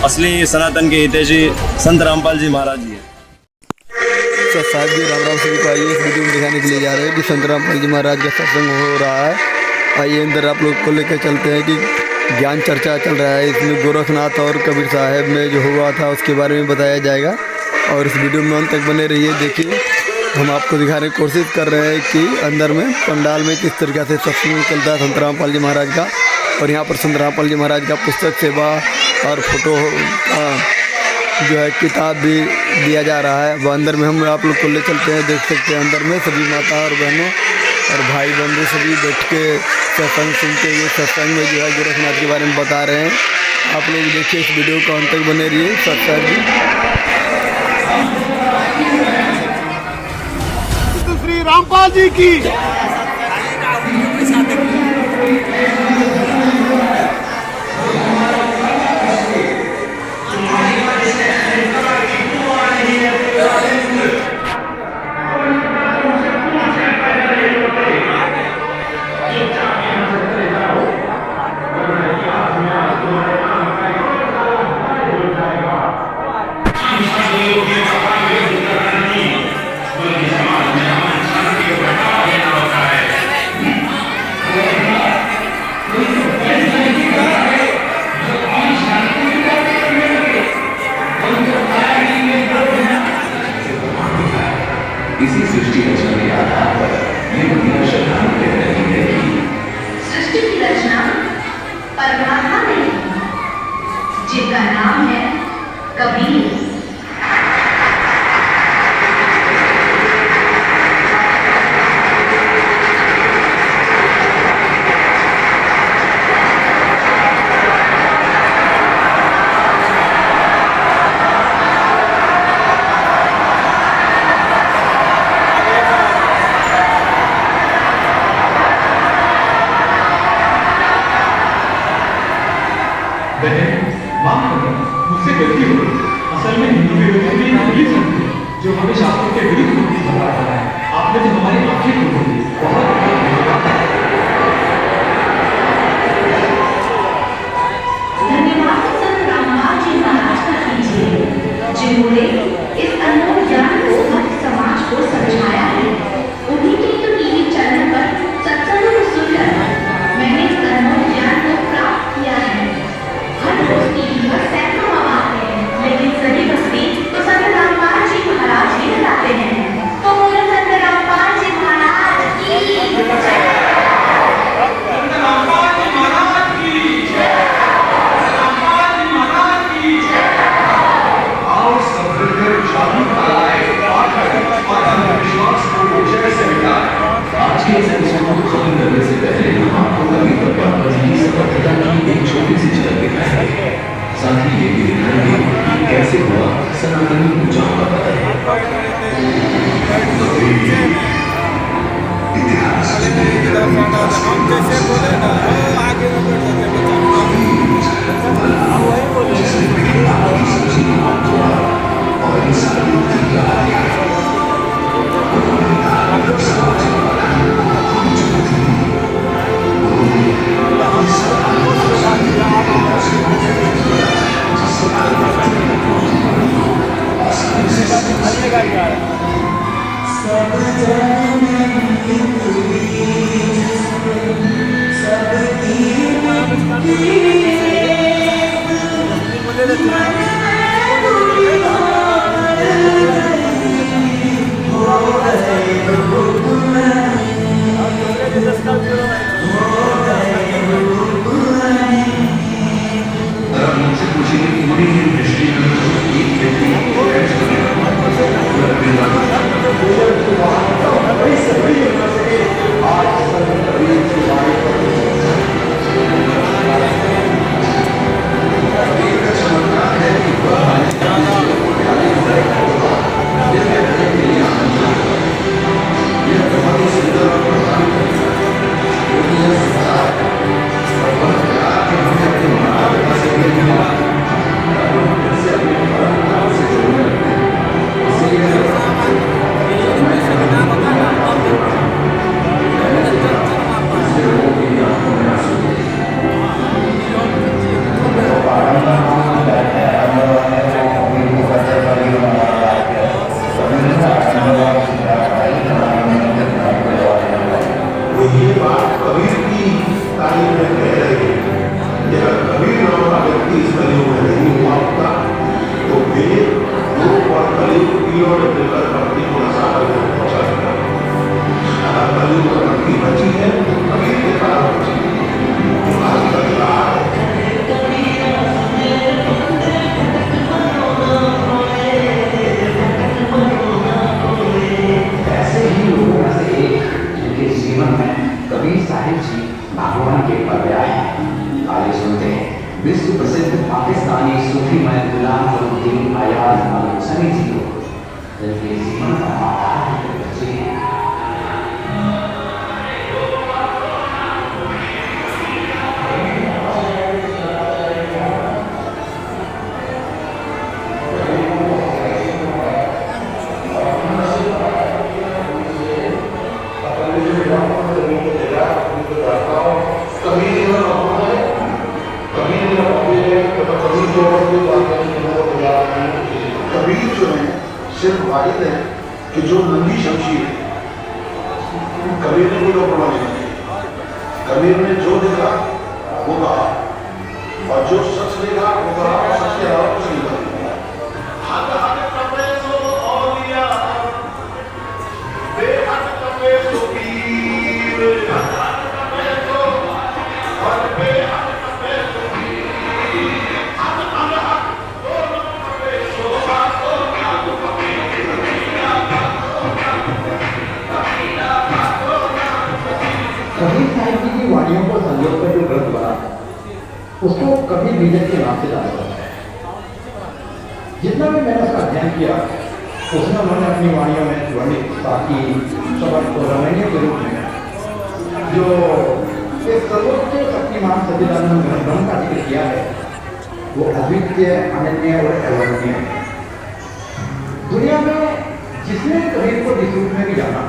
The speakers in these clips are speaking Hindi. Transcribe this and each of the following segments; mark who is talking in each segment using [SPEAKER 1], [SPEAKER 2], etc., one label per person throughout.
[SPEAKER 1] असली सनातन के हितैषी संत रामपाल जी महाराज जी है।
[SPEAKER 2] तो साहब जी राम राम सभी को। आइए इस वीडियो में दिखाने के लिए जा रहे हैं कि संत रामपाल जी महाराज का सत्संग हो रहा है। आइए अंदर आप लोग को लेकर चलते हैं कि ज्ञान चर्चा चल रहा है। इसमें गोरखनाथ और कबीर साहब में जो हुआ था उसके बारे में बताया जाएगा और इस वीडियो में अंत तक बने रहिए। देखिए हम आपको दिखाने की कोशिश कर रहे हैं कि अंदर में पंडाल में किस तरीक़े से सत्संग चलता है संत रामपाल जी महाराज का। और यहाँ पर संत रामपाल जी महाराज का पुस्तक सेवा और फोटो जो है किताब भी दिया जा रहा है। वो अंदर में हम आप लोग को ले चलते हैं। देख सकते हैं अंदर में सभी माता और बहनों और भाई बंधु सभी बैठ के सत्संग सुनते हुए सत्संग में जो है गोरखनाथ के बारे में बता रहे हैं। आप लोग देखिए इस वीडियो को अंत तक बने रहिए। सत्संग
[SPEAKER 3] श्री रामपाल जी की
[SPEAKER 4] इसी सृष्टि रचना के आधार पर ये दुनिया श्रद्धालु कह रही है कि
[SPEAKER 5] सृष्टि की रचना परमात्मा ने जिनका नाम है कबीर।
[SPEAKER 6] मुझसे गलती हो गई। असल में हिंदू के लोगों में इंग्लिश है जो हमें शास्त्रों के विरुद्ध मुक्ति बता रहा है। आपने तो हमारी आंखें खोल दी। बहुत
[SPEAKER 5] धन्यवाद संत रामपाल जी महाराज का कीजिए जिन्होंने इस अनमोल ज्ञान को भक्त समाज को समझाया है। उन्हीं के तो टीवी चैनल पर सत्संग को सुनकर मैंने इस अनमोल ज्ञान को प्राप्त किया है। हर रोज टीवी पर सैकड़ों आवाज है, लेकिन सभी भक्ति तो संत रामपाल जी महाराज ही लगाते हैं। तो बोलो संत रामपाल जी महाराज की जय।
[SPEAKER 6] संत रामपाल जी महाराज की जय। संत रामपाल जी महाराज की जय।
[SPEAKER 4] आओ सब मिलकर जागरूक कराए और अंधविश्वास को जड़ से मिटाए। आज के इस एपिसोड को खत्म करने से पहले हम आपको कभी पर की सफलता की एक छोटी सी झलक दिखाएंगे। साथ ही ये भी दिखाएंगे कि कैसे हुआ सनातनी पूजा का पता। इतिहास
[SPEAKER 7] कलयुग में नहीं हुआ होता तो वेद रूप और कलयुग की ओर देकर भक्ति को रसातल में पहुंचा देता। कलयुग में भक्ति बची है, कबीर के कारण बची है। आज तक रहा है
[SPEAKER 4] ऐसे ही लोगों में से एक जिनके जीवन में कबीर साहिब जी भगवान के पर्याय हैं। आइए सुनते हैं विश्व प्रसिद्ध पाकिस्तानी सूफी मय गुलाम फरुद्दीन अयाज अल हुसैनी जी को, जिनके जीवन का आधार है बच्चे।
[SPEAKER 7] कबीर जो है सिर्फ वाहिद है कि जो नंदी शमशीर है, कबीर ने कोई और प्रमाण नहीं किया। कबीर ने जो देखा वो कहा और जो सच देखा वो कहा और सच के अलावा कुछ नहीं कहा।
[SPEAKER 4] कबीर साहिब जी की वाणियों को संयोग कर जो ग्रंथ बना उसको कबीर बीजक के नाम से जाना जाता है। जितना भी मैंने उसका अध्ययन किया उसमें उन्होंने अपनी वाणियों में वर्णित ताकि शब्द को रमणीय के रूप में जो एक सर्वोच्च शक्तिमान सच्चिदानंद ब्रह्म का जिक्र किया है वो अद्वितीय, अनन्य और अवर्णनीय है। दुनिया में जिसने कबीर को जिस रूप में भी जाना,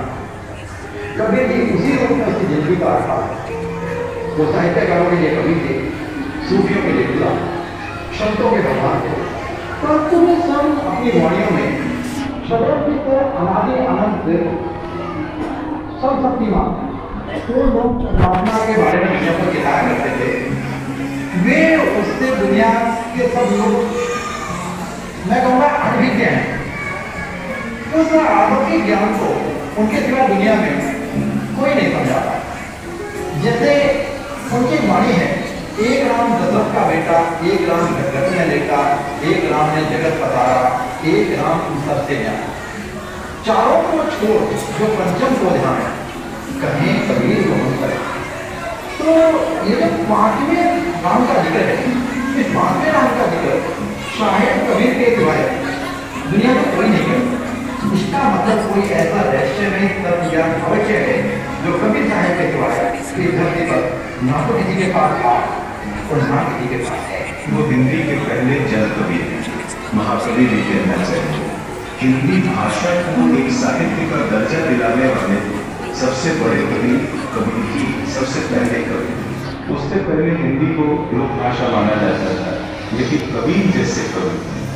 [SPEAKER 4] कबीर जी उसी रूप में उसकी जिंदगी का अर्थ है। वो साहित्यकारों के लिए कवि थे, सूफियों के लिए खुदा, संतों के भगवान थे, परंतु वे सब अपनी वाणियों में शब्द अनादि अनंत सब शक्तिमान तो लोग परमात्मा के बारे में दुनिया को चिताया करते थे। वे उससे दुनिया के सब लोग मैं कहूँगा अनभिज्ञ हैं। उस आलौकिक ज्ञान को उनके सिवा दुनिया में कोई नहीं समझाता। जैसे उनकी वाणी है, एक राम दशरथ का बेटा, एक राम जगत में लेटा, एक राम ने जगत पसारा, एक राम उन सबसे जाना। चारों को छोड़ जो पंचम को ध्यान है, कहीं कबीर को मत करे। तो ये जो पांचवें राम का जिक्र है, इस पांचवें राम का जिक्र शायद कबीर के सिवाय दुनिया में कोई नहीं करता। इसका मतलब कोई ऐसा रहस्यमय तत्व या अवश्य है जो कबीर साहिब के सिवाय इस धरती पर ना तो किसी के पास था और ना किसी के पास है।
[SPEAKER 7] वो हिंदी के पहले जन कवि महाकवि भी कहना चाहिए। हिंदी भाषा को एक साहित्य का दर्जा दिलाने वाले सबसे बड़े कवि कबीर जी सबसे पहले कवि। उससे पहले हिंदी को लोक भाषा माना जाता था, लेकिन कबीर जैसे कवि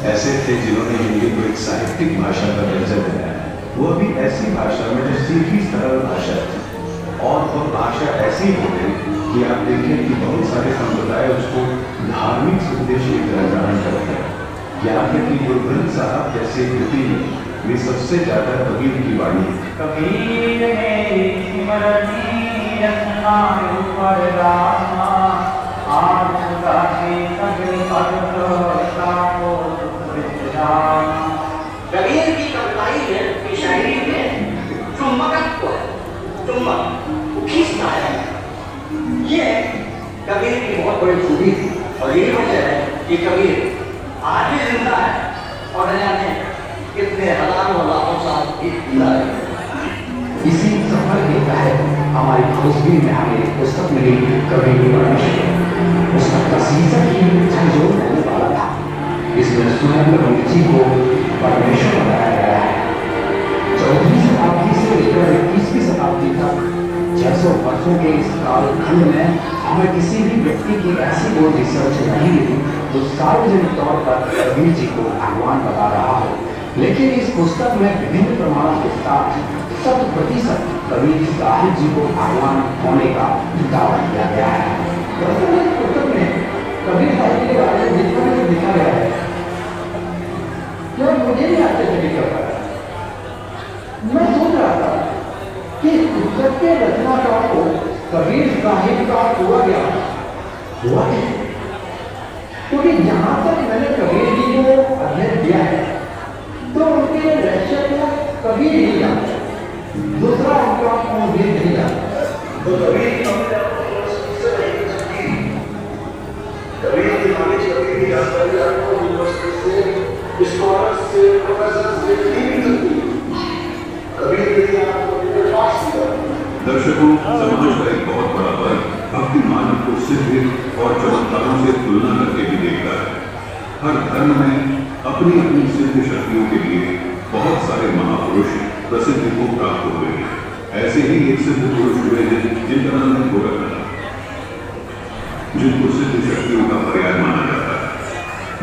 [SPEAKER 7] ऐसे थे जिन्होंने हिंदी को एक साहित्यिक भाषा का दर्जा दिलाया। वो भी ऐसी भाषा में जो सीधी सरल भाषा थी, और वो भाषा ऐसी हो गई कि आप देखें कि बहुत सारे संप्रदाय उसको धार्मिक संदेश की तरह ग्रहण करते हैं। यहाँ तक कि गुरु ग्रंथ साहब जैसे कृति में वे सबसे ज्यादा कबीर की वाणी है।
[SPEAKER 6] कबीर मेरी स्मरणी रखना ऊपर रामा, आज गाने कबीर
[SPEAKER 8] कबीर की कविताई में, की शायरी में चुम्बकत्व है, चुम्बक खींचता है। ये कबीर की बहुत बड़ी खूबी थी और यही वजह है कि कबीर आज भी जिंदा है और न जाने कितने हजारों लाखों साल जिंदा है।
[SPEAKER 4] इसी सफर के तहत हमारी खोजबीन में हमें पुस्तक मिली कबीर की परमेश्वर। पुस्तक का शीर्षक ही झंझोर रहने वाला था। इसमें स्वयं कबीर जी को परमेश्वर बताया गया है। 14वीं शताब्दी से लेकर 21वीं शताब्दी तक 600 वर्षों के इस कालखंड में हमें किसी भी व्यक्ति की ऐसी कोई रिसर्च नहीं मिली जो सार्वजनिक तौर पर कबीर जी को भगवान बता रहा हो। लेकिन इस पुस्तक में विभिन्न प्रमाणों के साथ 100% कबीर साहिब जी को भगवान होने का दावा किया गया है। पुस्तक में कबीर साहिब के बारे में जितना
[SPEAKER 7] स्कॉलर्स से, प्रोफेसर से नहीं मिलती। कभी भी आपको पास किया। दर्शकों, समाज का एक बहुत बड़ा वर्ग भक्ति मानव को सिद्ध और चमत्कारों से तुलना करके भी देखता है। हर धर्म में अपनी अपनी सिद्ध शक्तियों के लिए बहुत सारे महापुरुष प्रसिद्धि को प्राप्त हुए हैं। ऐसे ही एक सिद्ध पुरुष हुए हैं जिनका नाम है गोरखनाथ, जिनको सिद्ध शक्तियों का पर्याय माना जाता है।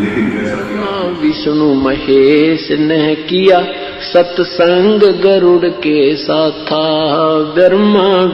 [SPEAKER 7] लेकिन जैसा कि
[SPEAKER 9] विष्णु महेश ने किया सत्संग गरुड़ के साथ, ब्रह्मा